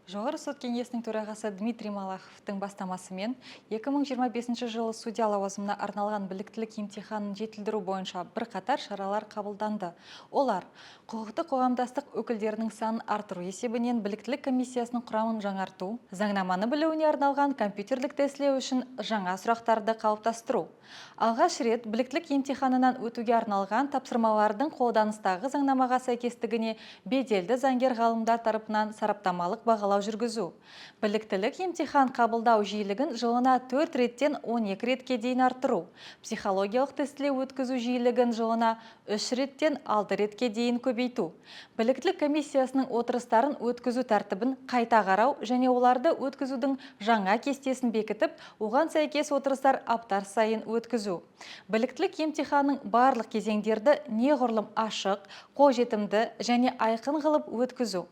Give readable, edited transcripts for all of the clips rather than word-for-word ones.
Жоғары сот кеңесінің төрағасы Дмитрий Малаховтың бастамасымен 2025 жылы судья лауазымына арналған біліктілік емтиханын жетілдіру бойынша бірқатар шаралар қабылданды. Олар құқықтық қоғамдастық өкілдерінің санын арттыру есебінен біліктілік комиссиясының құрамын жаңарту, заңнаманы білуіне арналған компьютерлік тестілеу үшін жаңа сұрақтарды қалыптастыру. Алғаш рет біліктілік емтиханынан өтуге арналған тапсырмалардың қолданыстағы заңнамаға сәйкестігіне беделді заңгер ғалымдар тарапынан сараптамалық бағалау жүргізу. Біліктілік емтихан қабылдау жиілігін жылына 4 реттен 12 ретке дейін арттыру. Психологиялық тестілеу өткізу жиілігін жылына 3 реттен 6 ретке дейін көбейту. Біліктілік комиссиясының отырыстарын өткізу тәртібін қайта қарау және оларды өткізудің жаңа кестесін бекітіп, оған сәйкес отырыстар аптар сайын өткізу. Біліктілік емтиханның барлық кезеңдерді неғұрлым ашық, қолжетімді және айқын қылып өткізу.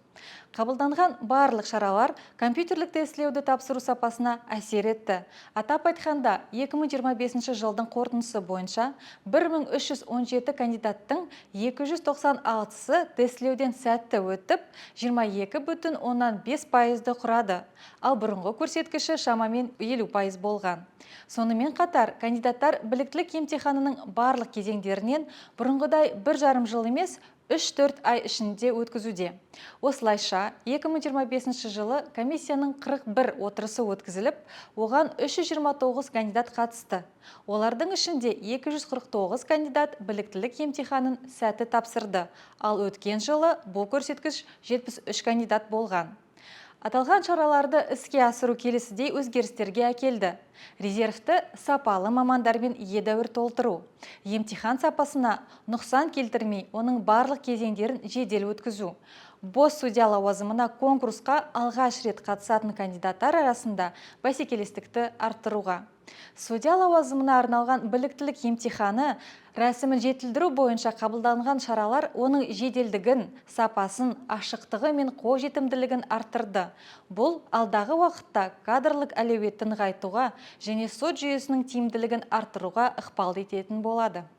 Қабылданған барлық шаралар компьютерлік тестілеуді тапсыру сапасына әсер етті. Атап айтқанда, 2025 жылдың қорытындысы бойынша 1317 кандидаттың 296-сы тестілеуден сәтті өтіп, 22,5% құрады. Ал бұрынғы көрсеткіші шамамен 50% болған. Сонымен қатар, кандидаттар біліктілік емтиханының барлық кезеңдерінен бұрынғыдай 1,5 жыл емес, 3-4 ай ішінде өткізуде. Осылайша, 2025 жылы комиссияның 41 отырысы өткізіліп, оған 329 кандидат қатысты. Олардың ішінде 249 кандидат біліктілік емтиханын сәтті тапсырды, ал өткен жылы бұл көрсеткіш 73 кандидат болған. Аталған шараларды іске асыру келесідей өзгерістерге әкелді. Резервті сапалы мамандармен едәуір толтыру. Емтихан сапасына нұқсан келтірмей, оның барлық кезеңдерін жедел өткізу. Бос судья лауазымына конкурсқа алғаш рет қатысатын кандидаттар арасында бәсекелестікті арттыруға. Судья лауазымына арналған біліктілік емтиханы рәсімін жетілдіру бойынша қабылданған шаралар оның жеделдігін, сапасын, ашықтығы мен қолжетімділігін арттырды. Бұл алдағы уақытта кадрлық әлеуетін нығайтуға және сот жүйесінің тиімділігін арттыруға ықпал ететін болады.